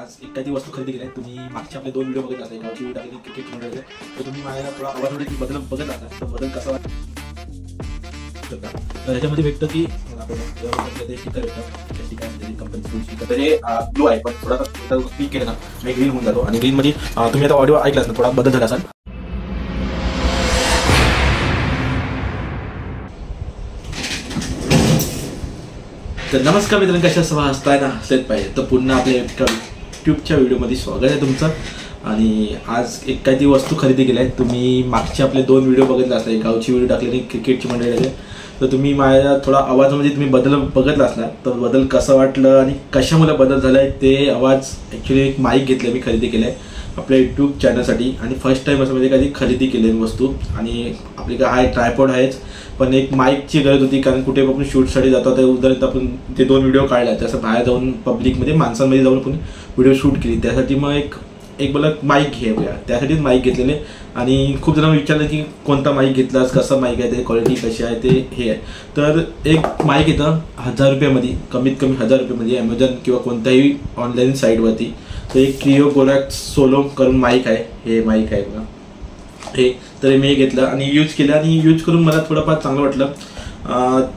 आज एक काही वस्तू खरेदी केली आहे. तुम्ही मागचे आपले 2 व्हिडिओ बघत असाल, गावची व्हिडिओ टाकली क्रिकेट मंडळाचे, तर तुम्ही माझ्या थोडा आवाजमध्ये की बदल बघत असाल तर बदल कसा वाटतो तर ह्याच्यामध्ये भेटतं की आपण ते स्टिकर भेटतं, त्या स्टिकर कंपनी स्टिकर तर हे ब्लू आहे, पण थोडा क्लिक केलं ना मी ग्रीन होऊन जातो. आणि ग्रीनमध्ये तुम्ही आता ऑडिओ ऐकलाच ना, थोडा बदल झाला असाल. तर नमस्कार मित्रांनो, कशा सभा असताय ना असलेच पाहिजे. तर पुन्हा आपल्या यूट्यूबच्या व्हिडिओमध्ये स्वागत आहे तुमचं. आणि आज एक काही ती वस्तू खरेदी केली आहे. तुम्ही मागचे आपले 2 व्हिडिओ बघितले असणार, गावची व्हिडिओ टाकलेली क्रिकेटची मंडळी, तर तुम्ही माझ्या थोडा आवाजामध्ये तुम्ही बदल बघितला असणार. तर बदल कसं वाटलं आणि कशामुळे बदल झाला आहे ते आवाज ॲक्च्युली एक माईक घेतलं मी खरेदी केलं आहे आपल्या यूट्यूब चॅनलसाठी. आणि फर्स्ट टाईम असं म्हणजे कधी खरेदी केली वस्तू. आणि आपली काय आहे ट्रायपॉड आहेच, पण एक माईकची गरज होती, कारण कुठे आपण शूटसाठी जातो तर उदाहरण आपण ते 2 व्हिडिओ काढला, त्याचं बाहेर जाऊन पब्लिकमध्ये माणसांमध्ये जाऊन आपण व्हिडिओ शूट केली, त्यासाठी मग एक मला माईक घेऊया, त्यासाठीच माईक घेतलेले. आणि खूप जणांना विचारलं की कोणता माईक घेतलास, कसा माईक आहे, ते क्वालिटी कशी आहे, ते हे आहे. तर एक माईक येतं 1000 रुपयामध्ये, कमीत कमी 1000 रुपयामध्ये ॲमेझॉन किंवा कोणत्याही ऑनलाईन साईटवरती. तर एक क्रिओ गोरॅक्स सोलो करून माईक आहे, हे माईक आहे बघा हे. तर मी घेतलं आणि यूज केलं, आणि यूज करून मला थोडंफार चांगलं वाटलं.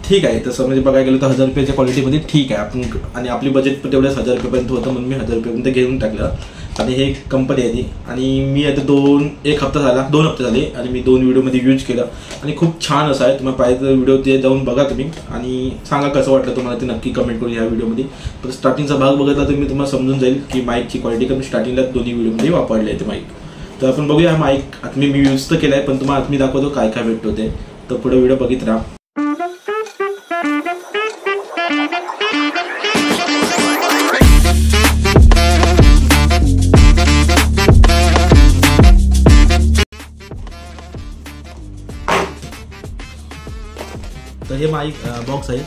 ठीक आहे, तसं म्हणजे बघायला गेलं तर 1000 रुपयाच्या क्वालिटीमध्ये ठीक आहे आपण, आणि आपली बजेट पण तेवढ्याच 1000 रुपयापर्यंत होतं, म्हणून मी 1000 रुपयापर्यंत घेऊन टाकलं. आणि हे कंपनी आहे ती. आणि मी आता 2 हप्ता झाला, 2 हप्ते झाले, आणि मी 2 व्हिडिओमध्ये यूज केलं आणि खूप छान असं आहे. तुम्हाला पाहिजे तर व्हिडिओ ते जाऊन बघा तुम्ही, आणि सांगा कसं वाटलं तुम्हाला, ते नक्की कमेंट करून या व्हिडिओमध्ये. तर स्टार्टिंगचा भाग बघितला तर मी तुम्हाला समजून जाईल की माईकची क्वालिटी कमी स्टार्टिंगला दोन्ही व्हिडिओमध्ये वापरले आहे ते माईक. तर आपण बघूया माईक. आता मी यूज तर केला आहे, पण तुम्हाला मी दाखवतो काय काय भेटतो ते. तर पुढे व्हिडिओ बघित राहा. तर हे माईक बॉक्स आहे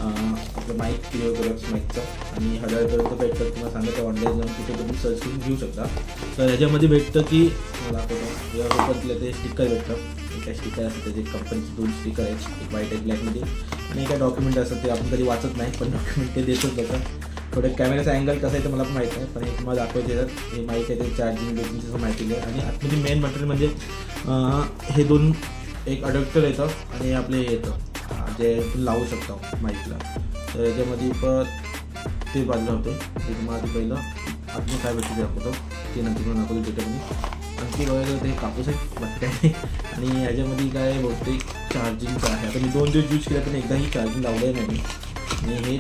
आपलं माईक क्रिओ गोरॅक्स माईकचा, आणि 1000 रुपयापर्यंत भेटतं. तुम्हाला सांगतो ऑनलाईन जाऊन कुठे तुम्ही सर्च करून घेऊ शकता. तर ह्याच्यामध्ये भेटतं की मला दाखवतो, या लोकांतलं ते स्टिकर भेटतं. एका स्टिकर असतं, त्याचे कंपनीचे 2 स्टिकर आहेत, एक व्हाईट आणि ब्लॅकमध्ये. आणि एका डॉक्युमेंट असतं, ते आपण कधी वाचत नाही, पण डॉक्युमेंट ते देतच होतं. थोडं कॅमेराचा अँगल कसं आहे तर मला पण माहीत नाही, पण हे तुम्हाला दाखवायचे तर हे माईक आहे, ते चार्जिंग बिजिंगचं माहिती आहे. आणि आतमध्ये मेन मटेरियल म्हणजे हे 2 एक अडॅप्टर येतं, आणि आपले हे येतं जे आपण लावू शकतो माईकला. तर याच्यामध्ये पण ते बाजूला होतं, ते तुम्हाला आधी पहिलं आपण काय भेटू दाखवतो, ते नंतर पण दाखवतो त्याच्यामध्ये. आणखी बघायला ते कापूस आहे, बाकी काय नाही. आणि ह्याच्यामध्ये काय बहुतेक चार्जिंगचं आहे. आता मी 2 दिवस यूज केलं, पण एकदाही चार्जिंग लावलं नाही मी. आणि हे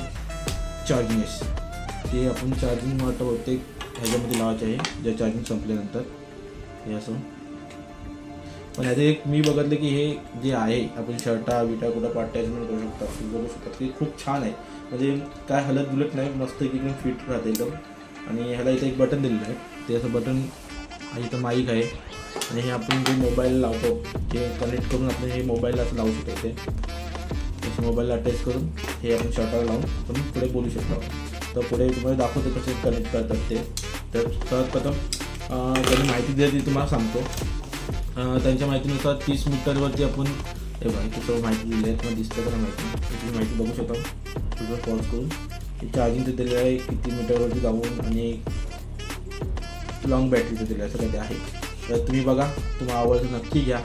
चार्जिंग आहे, ते आपण चार्जिंग वाटतं बहुतेक ह्याच्यामध्ये लावायचे आहे, ज्या चार्जिंग संपल्यानंतर हे असं. पण ह्याचं एक मी बघितलं की हे जे आहे आपण शर्टा विटा कुठं अटॅचमेंट करू शकतो, बघू शकतो की खूप छान आहे. म्हणजे काय हलत बुलत नाही, मस्त एकदम फिट राहते एकदम. आणि ह्याला इथं एक बटन दिलेलं आहे, ते असं बटन इथं माईक आहे. आणि हे आपण जे मोबाईल लावतो ते कनेक्ट करून आपण हे मोबाईलला असं लावू शकतो. ते तसं मोबाईलला अटॅच करून हे आपण शर्टाला लावून आपण पुढे बोलू शकतो. तर पुढे तुम्हाला दाखवतो कसे कनेक्ट करतात ते. तर सर्वप्रथम त्यांनी माहिती दिली ती तुम्हाला सांगतो. त्यांच्या माहितीनुसार 30 मीटरवरती आपण हे बघा सर्व माहिती दिली आहे, तुम्हाला दिसतं का माहिती, तुम्ही माहिती बघू शकता. तुझं पॉज करून हे चार्जिंगचं दिलेलं आहे, किती मीटरवरती जाऊन, आणि लॉंग बॅटरीचं दिलं आहे, सगळं ते आहे. तर तुम्ही बघा, तुम्हाला आवाज नक्की घ्या.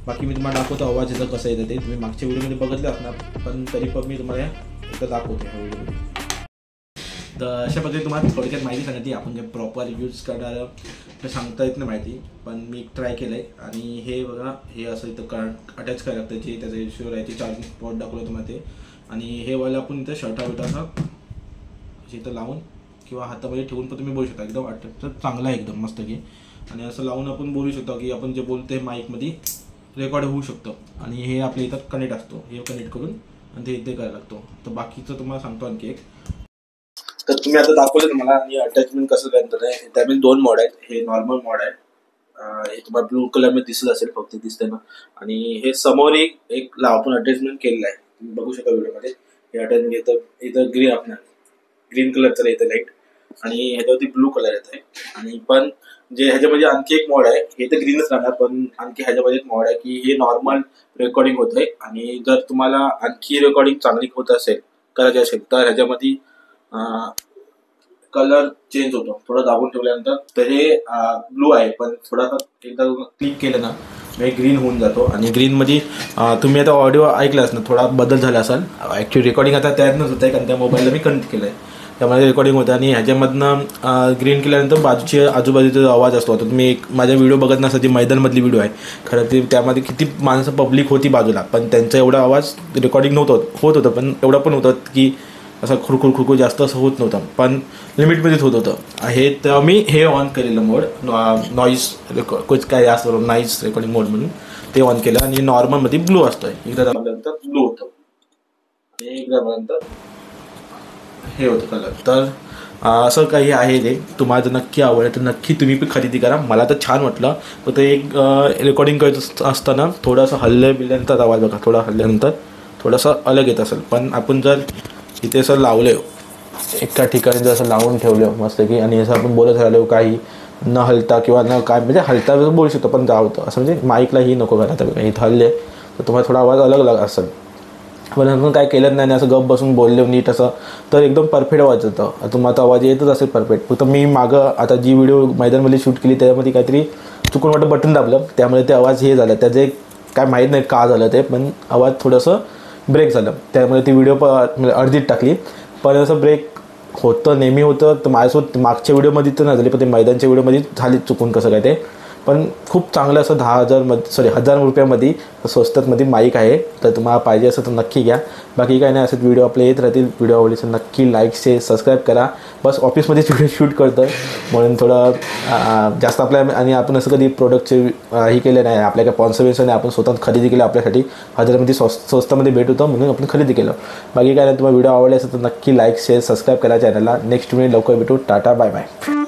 बाकी मी तुम्हाला दाखवतो आवाज याचा कसं येतं ते तुम्ही मागच्या व्हिडिओमध्ये बघितलं असणार, पण तरी पण मी तुम्हाला एकदा दाखवतो ह्या व्हिडिओमध्ये. तर अशा पद्धतीने तुम्हाला थोडक्यात माहिती सांगितली. आपण जे प्रॉपर यूज करणारं ते सांगता येत नाही माहिती, पण मी ट्राय केलं आहे. आणि हे बघा, हे असं इथं अटॅच करायला लागतं, जे त्याचं इश्यूर आहे ते चार्जिंग स्पॉट दाखवलं तुम्हाला ते. आणि हे वाला आपण इथं शर्टा बिटाचा इथं लावून किंवा हातामध्ये ठेवून पण तुम्ही बोलू शकता, एकदम अटॅच चांगला आहे एकदम मस्त की. आणि असं लावून आपण बोलू शकतो की आपण जे बोलतो हे माईकमध्ये रेकॉर्ड होऊ शकतं. आणि हे आपल्या इथं कनेक्ट असतो, हे कनेक्ट करून आणि ते इथे करायला लागतो. तर बाकीचं तुम्हाला सांगतो आणखी एक. तर तुम्ही आता दाखवलं तुम्हाला, आणि अटॅचमेंट कसं करतात आहे. त्यामध्ये 2 मोड आहेत. हे नॉर्मल मोड आहे, हे तुम्हाला ब्लू कलरमध्ये दिसत असेल, फक्त दिसतंय ना. आणि हे समोर एक आपण अटॅचमेंट केलेलं आहे, तुम्ही बघू शकता व्हिडिओमध्ये. हे अटॅचमेंट इथं ग्रीन कलरचं येतं लाईट, आणि ह्याच्यावरती ब्लू कलर येत आहे. आणि पण जे ह्याच्यामध्ये आणखी एक मोड आहे, हे तर ग्रीनच राहणार, पण आणखी ह्याच्यामध्ये एक मोड आहे की हे नॉर्मल रेकॉर्डिंग होत आहे. आणि जर तुम्हाला आणखी रेकॉर्डिंग चांगली होत असेल करायची असेल तर ह्याच्यामध्ये कलर चेंज होतो थोडं दाबून ठेवल्यानंतर. तर हे ब्लू आहे, पण थोडासा एकदा क्लिक केलं ना हे ग्रीन होऊन जातो. आणि ग्रीनमध्ये तुम्ही आता ऑडिओ ऐकलाच ना, थोडा बदल झाला असाल. ॲक्च्युली रेकॉर्डिंग आता त्यातनंच होत आहे, कारण त्या मोबाईलला मी कनेक्ट केलं आहे, त्यामध्ये रेकॉर्डिंग होतं. आणि ह्याच्यामधनं ग्रीन केल्यानंतर बाजूचे आजूबाजूचा जो आवाज असतो, आता तुम्ही एक माझ्या व्हिडिओ बघत नसा, ती मैदानमधली व्हिडिओ आहे खरं, ते त्यामध्ये किती माणसं पब्लिक होती बाजूला, पण त्यांचा एवढा आवाज रेकॉर्डिंग नव्हतं होत होतं, पण एवढं पण होतं की असं खुरखुर जास्त असं होत नव्हतं, पण लिमिटमध्येच होत होतं. हे तर मी हे ऑन केलेलं मोड नॉईज कुछ काय असतं नॉईज रेकॉर्डिंग मोड म्हणून ते ऑन केलं. आणि नॉर्मलमध्ये ब्लू असतं, एकदा दाबल्यानंतर ब्लू होतं आणि एकदा दाबल्यानंतर हे होतं कलर. तर असं काही आहे ते. तुम्हाला जर नक्की आवडेल तर नक्की तुम्ही पण खरेदी करा. मला तर छान वाटलं. फक्त एक रेकॉर्डिंग करत असताना थोडंसं बिल्यानंतर आवाज बघा, थोडा हल्ल्यानंतर थोडंसं अलग येत असेल, पण आपण जर इथे असं लावलं एका ठिकाणी जर असं लावून ठेवलं मस्त की, आणि असं आपण बोलत राहिलो काही न हलता किंवा न काय, म्हणजे हलता बोलू शकतो पण जावतं असं, म्हणजे माईकलाही नको करा. तर इथं हल्ले तर तुम्हाला थोडा आवाज अलग असेल, पण आपण काय केलं नाही असं गप बसून बोलले नीट असं, तर एकदम परफेक्ट आवाज येतं. तुम्हाला आवाज येतच असेल परफेक्ट. फक्त मी मागं आता जी व्हिडिओ मैदानमध्ये शूट केली त्यामध्ये काहीतरी चुकून वाटतं बटन दाबलं, त्यामुळे ते आवाज हे झालं. त्याचे काय माहीत नाही का झालं ते, पण आवाज थोडंसं ब्रेक झालं, त्यामुळे ती व्हिडिओ म्हणजे अर्धीच टाकली. पण असं ब्रेक होतं नेहमी होतं. तर माझ्यासोबत मागच्या व्हिडिओमध्ये तर नाही झाली, पण ते मैदानच्या व्हिडिओमध्ये झाली चुकून कसं काय ते. पण खूप चांगलं असं 10,000 रुपयामध्ये स्वस्तातमध्ये माईक आहे. तर तुम्हाला पाहिजे असं तर नक्की घ्या. बाकी काय नाही, असंच व्हिडिओ आपले येत राहतील. व्हिडिओ आवडले तर नक्की लाईक शेअर सबस्क्राईब करा. बस ऑफिसमध्येच व्हिडिओ शूट करतो म्हणून थोडं जास्त आपल्या, आणि आपण असं कधी प्रोडक्टचे हे केले नाही, आपल्या काय स्पॉन्सरचं नाही, आपण स्वतः खरेदी केलं आपल्यासाठी. 1000मध्ये स्वस्तामध्ये भेट होतं म्हणून आपण खरेदी केलं. बाकी काय नाही, तुम्हाला व्हिडिओ आवडले असेल तर नक्की लाईक शेअर सबस्क्राईब करा चॅनलला. नेक्स्ट व्हिडिओ लवकर भेटू. Tata bye bye.